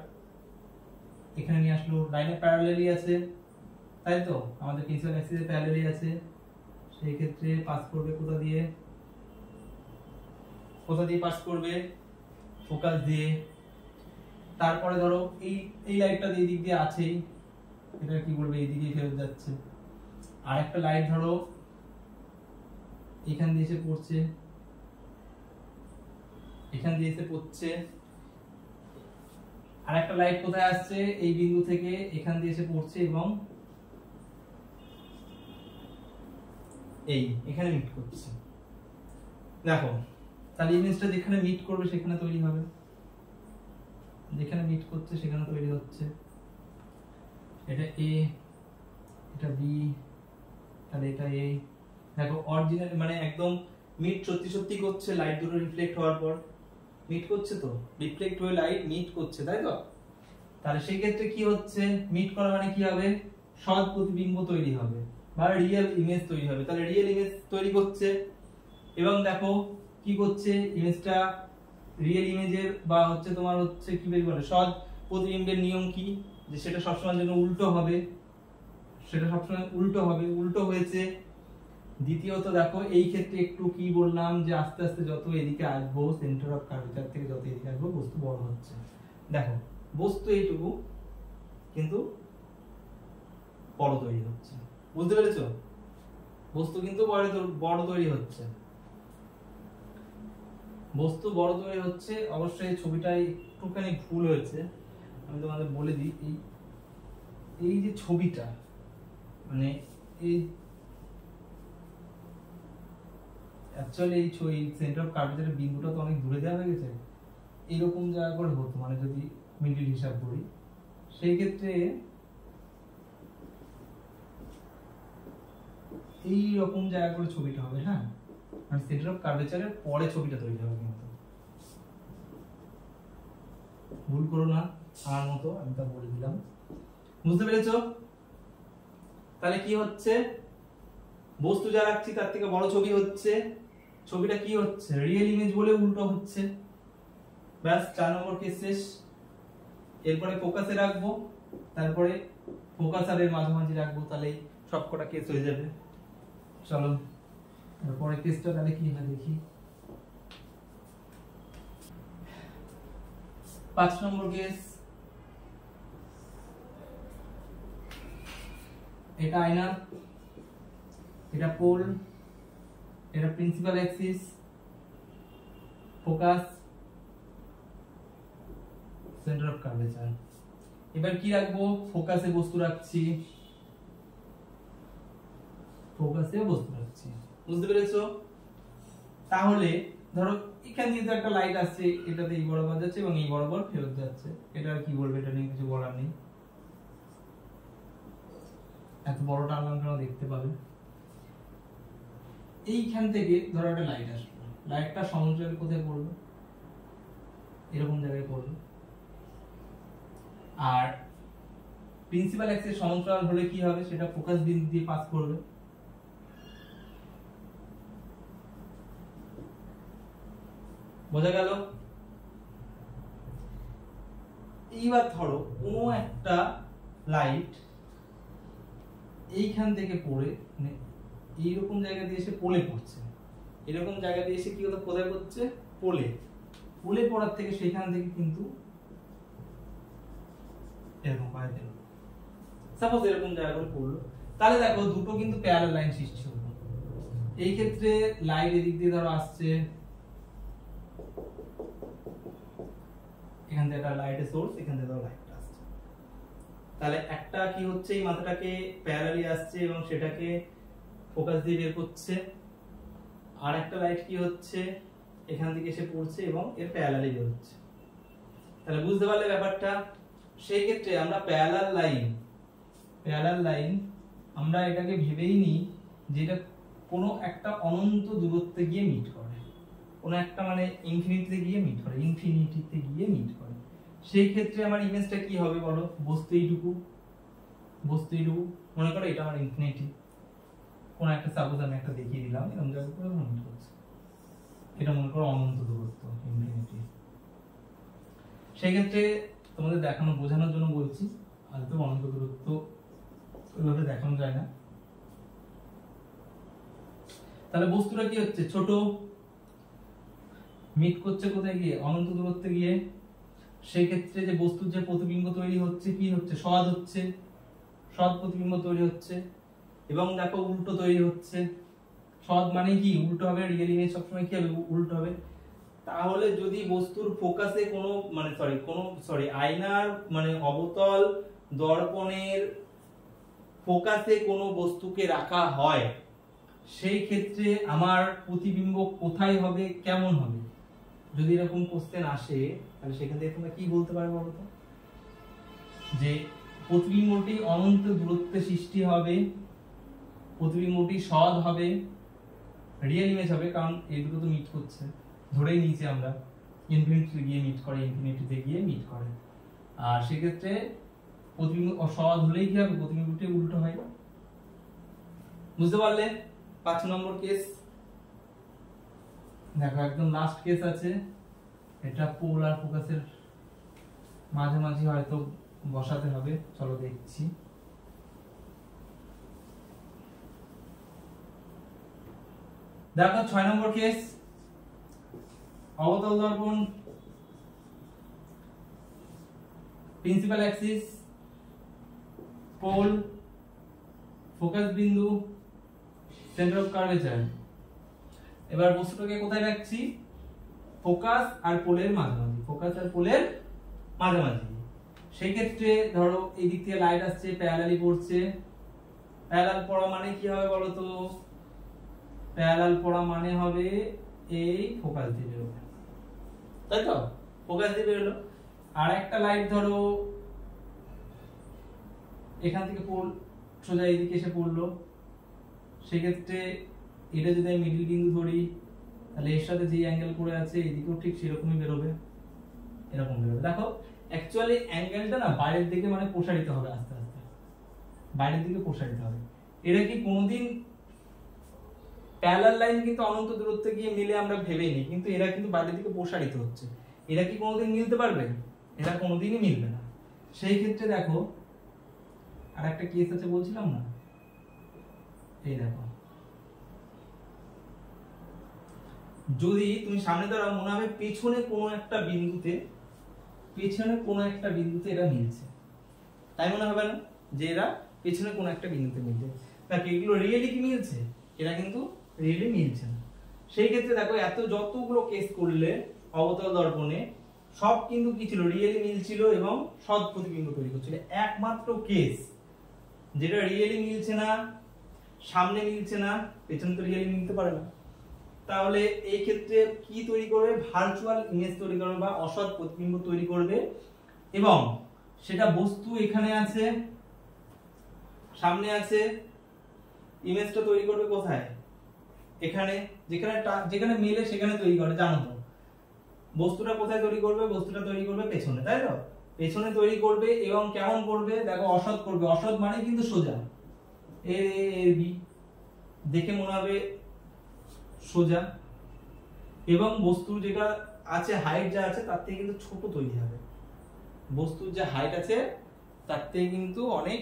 এখানে নিয়ে আসলো, লাইনের প্যারালালি আছে, তাই তো? আমাদের প্রিন্সিপাল অ্যাক্সিসের প্যারালালি আছে। সেই ক্ষেত্রে পাস করবে কোথা দিয়ে? পাস করবে? ফোকাস দিয়ে। তারপরে ধরো এই লাইটটা এই দিক দিয়ে আছেই, এটা কি করবে? এই দিকে ফেরত যাচ্ছে। আর একটা লাইট ধরো এখান দিয়ে এসে পড়ছে, এখান দিয়ে এসে পড়ছে। আর একটা লাইট কোথায় আসছে? এই বিন্দু থেকে এখান দিয়ে এসে পড়ছে এবং এই এখানে মিট করছে। দেখো তাহলে ইমেজটা যেখানে মিট করবে সেখানে তৈরি হবে, যেখানে মিট করছে সেখানে তৈরি হচ্ছে। এটা এ, এটা বি, তাহলে এটা এ। দেখো অরিজিনাল মানে একদম মিট সত্যি সত্যি করছে, লাইট দুটো রিফ্লেক্ট হওয়ার পর মিট করছে, তো রিফ্লেক্ট হয়ে লাইট মিট করছে, তাই তো? তাহলে সেই ক্ষেত্রে কি হচ্ছে? মিট করা মানে কি হবে? সৎ প্রতিবিম্ব তৈরি হবে বা রিয়েল ইমেজ তৈরি হবে। তাহলে রিয়েল ইমেজ তৈরি করছে এবং দেখো কি করছে? ইমেজটা রিয়েল ইমেজের বা হচ্ছে তোমার হচ্ছে কি বলে সৎ প্রতিবিম্বের নিয়ম কি? যে সেটা সবসময় জন্য উল্টো হবে, সেটা সবসময় উল্টো হবে, উল্টো হয়েছে। দ্বিতীয়ত দেখো এই ক্ষেত্রে একটু কি বললাম যে আস্তে আস্তে যত এদিকে আসবো সেন্টার অফ কার্ভেচার থেকে যত এদিকে আসবো বস্তু বড় হচ্ছে। দেখো বস্তু এইটুকু কিন্তু বড় তৈরি হচ্ছে। বুঝতে পেরেছো? বস্তু কিন্তু বড় তৈরি হচ্ছে, বস্তু বড় তৈরি হচ্ছে। অবশ্যই ছবিটাই একটুখানি ভুল হয়েছে, আমি তোমাদের বলে দিই। এই যে ছবিটা মানে এই অ্যাকচুয়ালি এই সেন্টার অফ কার্ভেচারের বিন্দুটা তো অনেক দূরে দেওয়া হয়ে গেছে। এরকম জায়গা করে হতো, মানে যদি মিডিল হিসাব করি সেই ক্ষেত্রে এই রকম জায়গা করে ছবিটা হবে। হ্যাঁ, মানে সেন্টার অফ কার্ভেচারের পরে ছবিটা তৈরি হবে, কিন্তু ভুল করো না আমার মতো, আমি তা বলে দিলাম। বুঝতে পেরেছো? তাহলে কি হচ্ছে? বস্তু যা রাখছি তার থেকে বড় ছবি হচ্ছে, ছবিটা কি হচ্ছে? রিয়েল ইমেজ বলে উল্টো হচ্ছে। ব্যাস 4 নম্বর কেস শেষ। এরপরে ফোকাসে রাখবো, তারপরে ফোকাস আর এর মাঝামাঝি রাখবো, তাহলে সবকটা কেস হয়ে যাবে। চলো তারপরে কেসটা তাহলে কি হয় দেখি। 5 নম্বর কেস, এটা আয়না, এটা পোল, এটা principal Axis, focus, centre of curvature. এবার কি রাখবো? ফোকাসে বস্তু রাখছি, ফোকাসে বস্তু রাখছি। বুঝতে পেরেছো? তাহলে ধরো এখান দিয়ে তো একটা লাইট আসছে, এটাতে এই বরাবর যাচ্ছে এবং এই বরাবর ফেরত যাচ্ছে। এটা আর কি বলবে, এটা নিয়ে কিছু বলার নেই। এত বড় টানলাম কেন? দেখতে পাবে। এইখান থেকে ধরো একটা লাইট আসবে, লাইটটা সমতলে কোথায় পড়বে? এরকম জায়গায় পড়বে। আর প্রিন্সিপাল অ্যাক্সিস সমান্তরাল হলে কি হবে, সেটা ফোকাস বিন্দু দিয়ে পাস করবে। বোঝা গেল? এইবার ধরো কোনো একটা লাইট এইখান থেকে পড়ে মানে এইরকম জায়গা দিয়ে এসে পোলে পড়ছে, এরকম জায়গা দিয়ে এসে কি হতো, কোথায় পড়ছে, পোলে। পোলে পড়ার থেকে সেখান থেকে কিন্তু এরকম পায়ে দিল, সাপোজ এরকম জায়গা করে পড়লো, তাহলে দেখো দুটো কিন্তু প্যারালাল লাইন সৃষ্টি হলো। এই ক্ষেত্রে লাইট এদিক দিয়ে ধরো আসছে, এখান থেকে একটা লাইটের সোর্স, এখান থেকে ধরো লাইট আসছে, তাহলে একটা কি হচ্ছে, এই মাথাটাকে প্যারালালি আসছে এবং সেটাকে ফোকাস দিয়ে বের করছে, আর একটা লাইট কি হচ্ছে, এখান থেকে এসে পড়ছে এবং এর প্যারালালি বের হচ্ছে। তাহলে বুঝতে পারলে ব্যাপারটা? সেই ক্ষেত্রে আমরা প্যারালাল লাইন আমরা এটাকে ভেবেই নিই যেটা কোনো একটা অনন্ত দূরত্বে গিয়ে মিট করে, কোনো একটা মানে ইনফিনিটিতে গিয়ে মিট করে, সেই ক্ষেত্রে আমার ইমেজটা কি হবে বলো, বস্তু এইটুকু মনে করো এটা আমার ইনফিনিটি, কোন একটা সাপোজ আমি একটা দেখিয়ে দিলাম, এরকম জায়গা করে মিট করছে, এটা মনে করো অনন্ত দূরত্ব ইনফিনিটি। সেই ক্ষেত্রে তোমাদের দেখানো বোঝানোর জন্য বলছি, আদতে অনন্ত দূরত্ব ওইভাবে দেখানো যায় না। তাহলে বস্তুটা কি হচ্ছে, ছোট, মিট করছে কোথায় গিয়ে, অনন্ত দূরত্বে গিয়ে। সেই ক্ষেত্রে যে বস্তুর যে প্রতিবিম্ব তৈরি হচ্ছে, কি হচ্ছে, সৎ হচ্ছে, সৎ প্রতিবিম্ব তৈরি হচ্ছে। এবং দেখো উল্টো তৈরি হচ্ছে, সৎ মানে কি উল্টো হবে, রিয়েল ইমেজ সবসময় কি হবে, উল্টো হবে। তাহলে যদি বস্তুর ফোকাসে কোনো মানে আয়নার মানে অবতল দর্পণের ফোকাসে কোনো বস্তুকে রাখা হয়, সেই ক্ষেত্রে আমার প্রতিবিম্ব কোথায় হবে, কেমন হবে, যদি এরকম কোশ্চেন আসে তাহলে সেখান থেকে তোমরা কি বলতে পারবে বলো তো, যে প্রতিবিম্বটি অনন্ত দূরত্বে সৃষ্টি হবে, প্রতিবিম্বটি সৎ হবে, রিয়েল ইমেজ হবে, কারণ এই দুটো তো মিট করছে, ধরেই নিয়েছি আমরা ইনফিনিটিতে গিয়ে মিট করে, আর সেক্ষেত্রে প্রতিবিম্ব অসৎ হলেই কি হবে, প্রতিবিম্বটি উল্টো হয়। বুঝতে পারলে? 5 নম্বর কেস দেখো, একদম লাস্ট কেস আছে, এটা পোল আর ফোকাসের মাঝামাঝি হয়তো বসাতে হবে, চলো দেখছি। দেখো 6 নম্বর কেস, অবতল দর্পণ, প্রিন্সিপাল অ্যাক্সিস, পোল, ফোকাস বিন্দু, সেন্টার অফ কার্ভেচার। এবার বস্তুটাকে কোথায় রাখছি, ফোকাস আর পোলের মাঝামাঝি, সেই ক্ষেত্রে ধরো এই দিক থেকে লাইট আসছে, প্যারালালি পড়ছে, প্যারালাল পড়া মানে কি হবে বলো তো, প্যারালাল পড়া মানে হবে এই ফোকাস দিয়ে বেরোবে, তাই তো, ফোকাস দিয়ে বেরোলো। আর একটা লাইট ধরো এখান থেকে সোজা এইদিকে এসে পড়লো, সেক্ষেত্রে এটা যদি আমি মিডল বিন্দু ধরি, তাহলে এর সাথে যে অ্যাঙ্গেল করে আছে এদিকেও ঠিক সেরকমই বেরোবে, এরকম বেরোবে। দেখো অ্যাকচুয়ালি অ্যাঙ্গেলটা না বাইরের দিকে মানে প্রসারিত হবে, আস্তে আস্তে বাইরের দিকে প্রসারিত হবে। এটা কি কোনোদিন প্যারালাল লাইন কিন্তু অনন্ত দূরত্বে গিয়ে মিলে আমরা ভেবেই নিই, কিন্তু এরা কিন্তু বাইরের দিকে প্রসারিত হচ্ছে, এরা কি কোনোদিন মিলতে পারবে, এরা কোনোদিনই মিলবে না। সেই ক্ষেত্রে দেখো আর একটা কেস আছে বলছিলাম না, এই দেখো, যদি তুমি সামনে দাঁড়াও, মনে হবে পেছনে কোনো একটা বিন্দুতে এরা মিলছে, তাই মনে হবে না যে এরা পেছনে কোনো একটা বিন্দুতে মিলছে, নাকি এগুলো রিয়েলি কি মিলছে, এরা কিন্তু রিয়েলি মিলছে না। সেই ক্ষেত্রে দেখো এত যতগুলো কেস করলে অবতল দর্পণে সব কিন্তু কি ছিল, রিয়েলি মিলছিল এবং সৎ প্রতিবিম্ব তৈরি করছিল। একমাত্র কেস যেটা রিয়েলি মিলছে না, সামনে মিলছে না, পেছনে তো রিয়েলি মিলতে পারে না, তাহলে এই ক্ষেত্রে কি তৈরি করবে, ভার্চুয়াল ইমেজ তৈরি করবে বা অসৎ প্রতিবিম্ব তৈরি করবে, এবং সেটা বস্তু এখানে আছে, সামনে আছে, ইমেজটা তৈরি করবে কোথায়, এখানে, যেখানে মিলে সেখানে তৈরি করে, জানো তো বস্তুটা কোথায় তৈরি করবে, বস্তুটা তৈরি করবে পেছনে, তাই তো। পেছনে তৈরি করবে এবং কেমন করবে দেখো, অসৎ করবে। অসৎ মানে কিন্তু সোজা, এ বি দেখে মনে হবে সোজা, এবং বস্তুর যেটা আছে হাইট যা আছে তার থেকে কিন্তু ছোট তৈরি হবে। বস্তুর যে হাইট আছে তার থেকে কিন্তু অনেক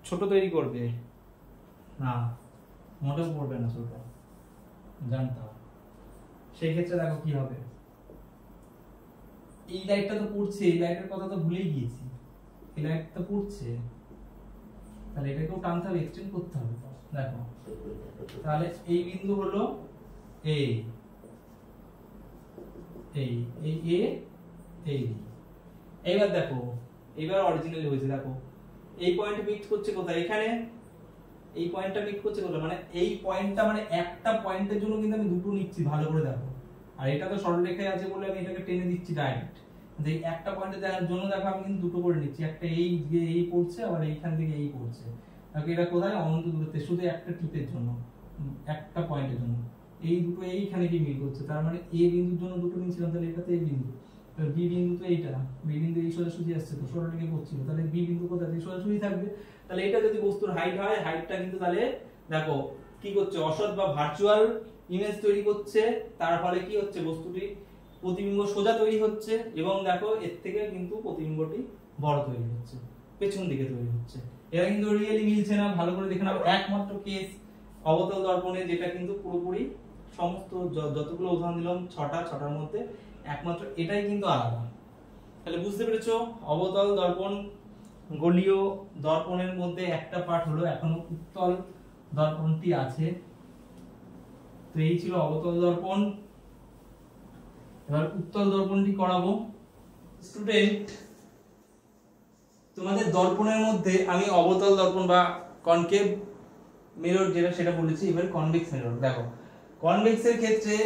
ছোট তৈরি করবে না, মোটেও করবে না ছোট, জানতাম। সেই ক্ষেত্রে দেখো কি হবে, এই লাইটটা তো পড়ছে, এই লাইটের কথা তো ভুলেই গিয়েছি, এই লাইট তো পড়ছে, তাহলে এটাকেও টানতে হবে, এক্সটেন্ড করতে হবে। দেখো তাহলে এই বিন্দু হলো এই এই এই এ এই বি। এইবার দেখো, এইবার অরিজিনালি হয়েছে, দেখো এই পয়েন্ট মিট করছে কোথায়, এখানে এই পয়েন্টটা মিট করছে কোথায়, মানে এই পয়েন্টটা, মানে একটা পয়েন্টের জন্য কিন্তু আমি দুটো নিচ্ছি, ভালো করে দেখো। আর এটা তো সরলরেখায় আছে বলে আমি এটাকে টেনে দিচ্ছি ডাইরেক্ট, যে একটা পয়েন্টে দেখার জন্য দেখো আমি কিন্তু দুটো করে নিচ্ছি, একটা এই যে এই পড়ছে, আবার এইখান থেকে এই পড়ছে। দেখো এটা কোথায়, অনন্ত দূরত্বে, শুধু একটা টিপের জন্য, একটা পয়েন্টের জন্য এই দুটো এইখানে কি মিল করছে, তার মানে এ বিন্দুর জন্য দুটো নিয়েছিলাম, তাহলে এটা তো এই বিন্দু, বি বিন্দু তো এইটা, বি বিন্দু এই সোজাসুজি আসছে, তো সরলরেখা পড়ছিল, তাহলে বি বিন্দু কোথায়, সোজাসুজি থাকবে। তাহলে এটা যদি বস্তুর হাইট হয়, হাইটটা কিন্তু তাহলে দেখো কি করছে, অসৎ বা ভার্চুয়াল ইমেজ তৈরি করছে, তার ফলে কি হচ্ছে, বস্তুটি প্রতিবিম্ব সোজা তৈরি হচ্ছে, এবং দেখো এর থেকে কিন্তু প্রতিবিম্বটি বড় তৈরি হচ্ছে, পেছন দিকে তৈরি হচ্ছে। এটা কিন্তু রিয়েলি মিলছে না, ভালো করে দেখে নাও। একমাত্র কেস অবতল দর্পণে, যেটা কিন্তু পুরোপুরি সমস্ত যতগুলো উদাহরণ দিলাম ছটার মধ্যে একমাত্র এটাই কিন্তু আলাদা। তাহলে বুঝতে পেরেছো, অবতল দর্পণ গোলীয় দর্পণের মধ্যে একটা পার্ট হলো, এখনো উত্তল দর্পণটি আছে। তো এই ছিল অবতল দর্পণ। এবার উত্তল দর্পণটি করাবো। স্টুডেন্ট, তোমাদের দর্পণের মধ্যে আমি অবতল দর্পণ বা কনকেভ মিরর যেটা সেটা বলেছি, এবার কনভেক্স মিরর। দেখো কনভেক্স এর ক্ষেত্রে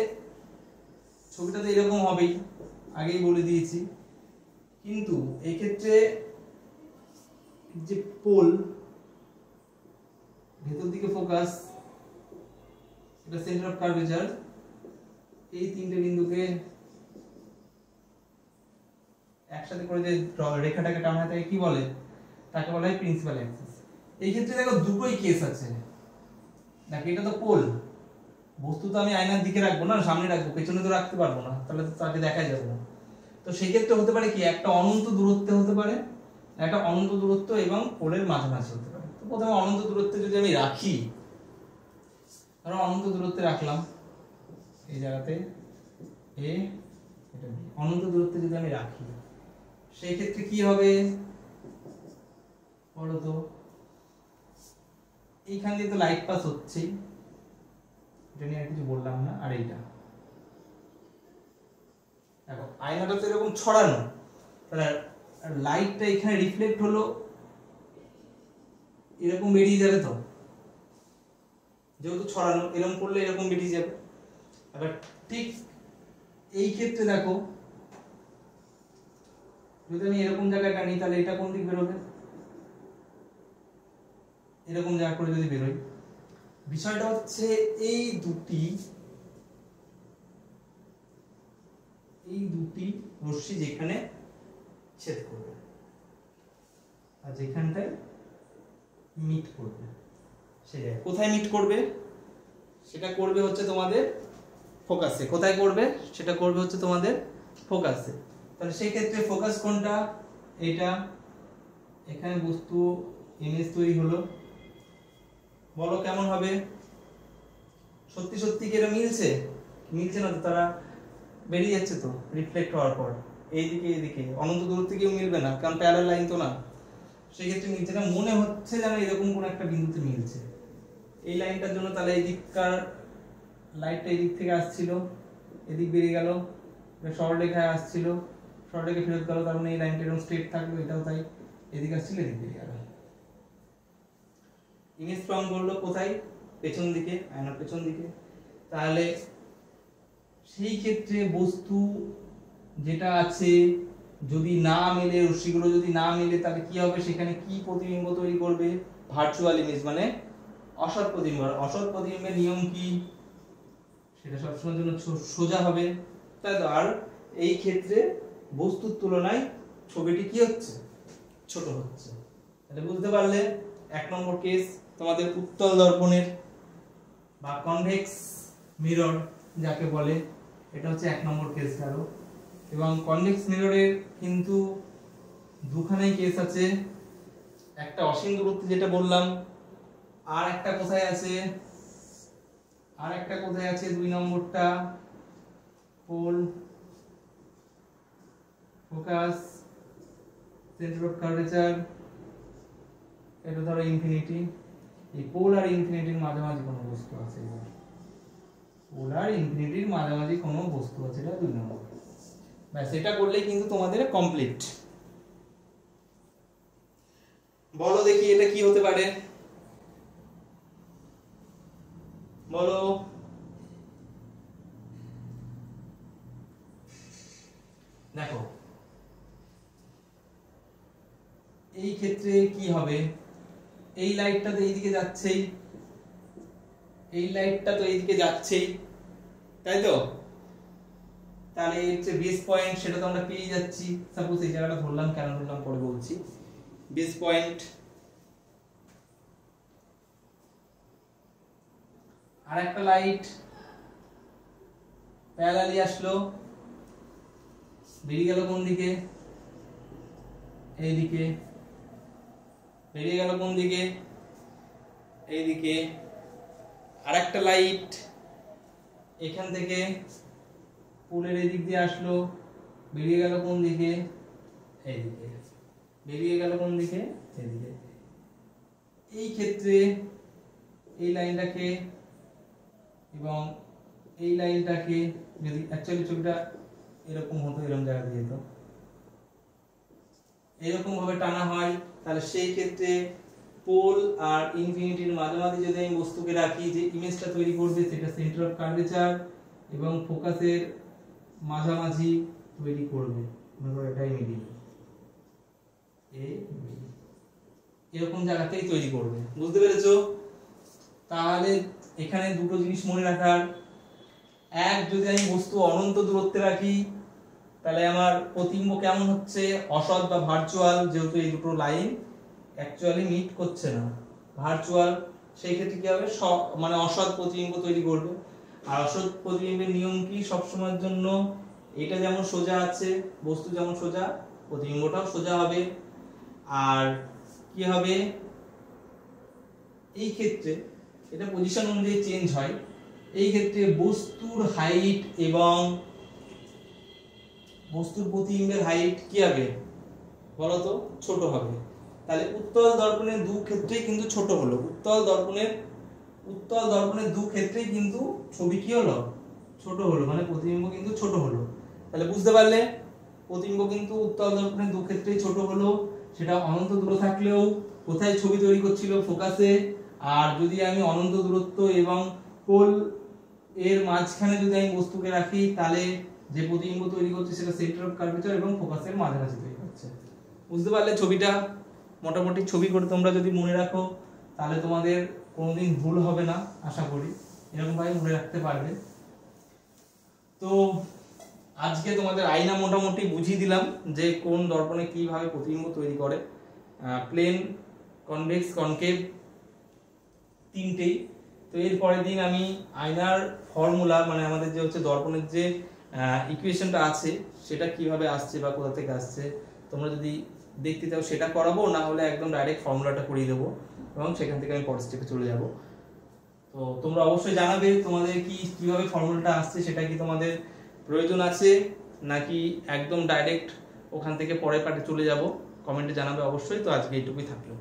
ছবিটা তো এরকম হবেই, আগেই বলে দিয়েছি, কিন্তু এই ক্ষেত্রে যে পোল ভেতর দিকে ফোকাস, এটা সেন্টার অফ কার্ভেচার, এই তিনটে বিন্দুকে একসাথে করে যে রেখাটাকে টানা হয় তাকে কি বলে, তাকে বলা হয় প্রিন্সিপাল অ্যাক্সিস। এই ক্ষেত্রে দেখো দুটোই কেস আছে। দেখো এটা তো পোল, বস্তু তো আমি আয়নার দিকে রাখবো না, সামনে রাখবো, পেছনে তো রাখতে পারবো না, তাহলে তো তাকে দেখা যাবে না। তো সেই ক্ষেত্রে হতে পারে কি, একটা অনন্ত দূরত্বে হতে পারে, একটা অনন্ত দূরত্ব এবং পোলের মাঝামাঝি হতে পারে। তো প্রথমে অনন্ত দূরত্বে যদি আমি রাখি, ধরো অনন্ত দূরত্বে রাখলাম এই জায়গাতে এ, এটা বি, অনন্ত দূরত্বে যদি আমি রাখি, সেই ক্ষেত্রে কি হবে বলো তো, এইখান দিয়ে তো লাইট পাস হচ্ছেই, এটা নিয়ে আর কিছু বললাম না। আর এইটা দেখো আয়নাটা তো এরকম ছড়ানো, তাহলে লাইটটা এখানে রিফ্লেক্ট হলো, এরকম বেরিয়ে যাবে, তো যেহেতু ছড়ানো এরকম করলে এরকম বেরিয়ে যাবে। আবার ঠিক এই ক্ষেত্রে দেখো, যদি আমি এরকম জায়গায় টানি, তাহলে এটা কোন দিক বেরোবে, এরকম জায়গা করে যদি বেরোয়। বিষয়টা হচ্ছে এই দুটি রশ্মি যেখানে ছেদ করবে আর যেখানটায় মিট করবে, সেটা কোথায় মিট করবে, সেটা করবে হচ্ছে তোমাদের ফোকাসে। কোথায় করবে, সেটা করবে হচ্ছে তোমাদের ফোকাসে। তাহলে সেই ক্ষেত্রে ফোকাস কোনটা, এটা, এখানে বস্তু ইমেজ তৈরি হলো, বলো কেমন হবে, সত্যি সত্যি কি এটা মিলছে, মিলছে না তো, তারা বেরিয়ে যাচ্ছে তো রিফ্লেক্ট হওয়ার পর, এইদিকে অনন্ত দূরত্বে কেউ মিলবে না, কারণ প্যারালাল লাইন তো না। সেই ক্ষেত্রে মিলছে না, মনে হচ্ছে যেন এরকম কোন একটা বিন্দুতে মিলছে এই লাইনটার জন্য। তাহলে এই দিককার লাইটটা এই দিক থেকে আসছিল, এদিক বেরিয়ে গেল, সরলরেখায় আসছিল, সরলরেখা ফেরত গেল, তার মানে এই লাইনটা এরকম স্ট্রেট থাকলো, এটাও তাই, এদিকে আসছিল, এদিক বেরিয়ে গেল। ইমেজ ফর্ম করলো কোথায়, পেছন দিকে, আয়নার পেছন দিকে। তাহলে সেই ক্ষেত্রে বস্তু যেটা আছে যদি না মেলে, রশ্মিগুলো যদি না মেলে, তাহলে কি হবে, সেখানে কি প্রতিবিম্ব তৈরি করবে, ভার্চুয়াল ইমেজ, মানে অসৎ প্রতিবিম্ব। অসৎ প্রতিবিম্বের নিয়ম কি, সেটা সবসময়ের জন্য সোজা হবে, তাই তো। আর এই ক্ষেত্রে বস্তুর তুলনায় ছবিটি কি হচ্ছে, ছোট হচ্ছে। তাহলে বুঝতে পারলে 1 নম্বর কেস তোমাদের উত্তল দর্পণের বা কনভেক্স মিরর যাকে বলে, এটা হচ্ছে 1 নম্বর কেস গেল। এবং কনভেক্স মিররের কিন্তু দুখানেই কেস আছে, একটা অসীম দূরত্বে যেটা বললাম, আর একটা কোথায় আছে, 2 নম্বরটা pole, focus, centre of curvature, এটা ধরো ইনফিনিটি। এই পোল আর ইনফিনিটির মাঝামাঝি কোনো বস্তু আছে, পোল আর ইনফিনিটির মাঝামাঝি কোনো বস্তু আছে, এটা 2 নম্বর। ব্যাস, এটা করলেই কিন্তু তোমাদের কমপ্লিট। বলো দেখি এটা কি হতে পারে, বলো। দেখো এই ক্ষেত্রে কি হবে, এই লাইটটা তো এইদিকে যাচ্ছেই, তাই তো? তাহলে এই হচ্ছে বেস পয়েন্ট, সেটা তো আমরা পেয়ে যাচ্ছি। সাপোজ এই জায়গাটা ধরলাম, কেন ধরলাম পরে বলছি। বেস পয়েন্ট, আর একটা লাইট প্যারালালি আসলো, বেরিয়ে গেল কোন দিকে, এইদিকে। বেরিয়ে গেল কোন দিকে, এইদিকে। আর একটা লাইট এখান থেকে পুলের এদিক দিয়ে আসলো, বেরিয়ে গেল কোন দিকে, এইদিকে। বেরিয়ে গেল কোন দিকে, এইদিকে। এই ক্ষেত্রে এই লাইনটাকে এবং এই লাইনটাকে যদি অ্যাকচুয়ালি ছবিটা এরকম হতো, এরকম জায়গা দিয়ে যেত, এরকম ভাবে টানা হয়, তাহলে সেই ক্ষেত্রে পোল আর ইনফিনিটির মাঝামাঝি যদি আমি বস্তুকে রাখি, যে ইমেজটা তৈরি করবে সেটা সেন্টার অফ কার্ভেচার এবং ফোকাসের মাঝামাঝি তৈরি করবে, এটাই মিডিল, এরকম জায়গাতেই তৈরি করবে। বুঝতে পেরেছো? তাহলে এখানে দুটো জিনিস মনে রাখার, এক, যদি আমি বস্তু অনন্ত দূরত্বে রাখি তাহলে আমার প্রতিবিম্ব কেমন হচ্ছে, অসৎ বা ভার্চুয়াল, যেহেতু এই দুটো লাইন অ্যাকচুয়ালি মিট করছে না, ভার্চুয়াল, সেই ক্ষেত্রে কি হবে, মানে অসৎ প্রতিবিম্ব তৈরি করবে। আর অসৎ প্রতিবিম্বের নিয়ম কি, সবসময়ের জন্য এটা যেমন সোজা আছে, বস্তু যেমন সোজা, প্রতিবিম্বটাও সোজা হবে। আর কি হবে, এই ক্ষেত্রে এটা পজিশন অনুযায়ী চেঞ্জ হয়, এই ক্ষেত্রে বস্তুর হাইট এবং বস্তুর প্রতিবিম্বের হাইট কি হবে বলতো, ছোট হবে। তাহলে উত্তল দর্পণের দু ক্ষেত্রেই কিন্তু ছোট হলো, উত্তল দর্পণের দু ক্ষেত্রেই কিন্তু ছবি কি হলো, ছোট হলো, মানে প্রতিবিম্ব কিন্তু ছোট হলো। তাহলে বুঝতে পারলে প্রতিবিম্ব কিন্তু উত্তল দর্পণের দু ক্ষেত্রেই ছোট হলো, সেটা অনন্ত দূর থাকলেও কোথায় ছবি তৈরি করছিল, ফোকাসে। আর যদি আমি অনন্ত দূরত্ব এবং পোল এর মাঝখানে যদি আমি বস্তুকে রাখি, তাহলে যে প্রতিবিম্ব তৈরি করছে সেটা সেন্টার অফ কার্ভেচার এবং ফোকাসের মাঝামাঝি তৈরি করছে। বুঝতে পারলে ছবিটা? মোটামুটি ছবি করে তোমরা যদি মনে রাখো তাহলে তোমাদের কোনোদিন ভুল হবে না, আশা করি এরকম ভাবে মনে রাখতে পারবে। তো আজকে তোমাদের আয়না মোটামুটি বুঝিয়ে দিলাম যে কোন দর্পণে কিভাবে প্রতিবিম্ব তৈরি করে, প্লেন, কনভেক্স, কনকেভ, তিনটেই। তো এর পরের দিন আমি আয়নার ফর্মুলা, মানে আমাদের যে হচ্ছে দর্পণের যে ইকুয়েশনটা আছে সেটা কিভাবে আসছে বা কোথা থেকে আসছে, তোমরা যদি দেখতে চাও সেটা করাবো, না হলে একদম ডাইরেক্ট ফর্মুলাটা করিয়ে দেবো এবং সেখান থেকে আমি পরের স্টেপে চলে যাব। তো তোমরা অবশ্যই জানাবে তোমাদের কিভাবে ফর্মুলাটা আসছে, সেটা কি তোমাদের প্রয়োজন আছে নাকি একদম ডাইরেক্ট ওখান থেকে পরের পার্টে চলে যাব, কমেন্টে জানাবে অবশ্যই। তো আজকে এইটুকুই থাকলো।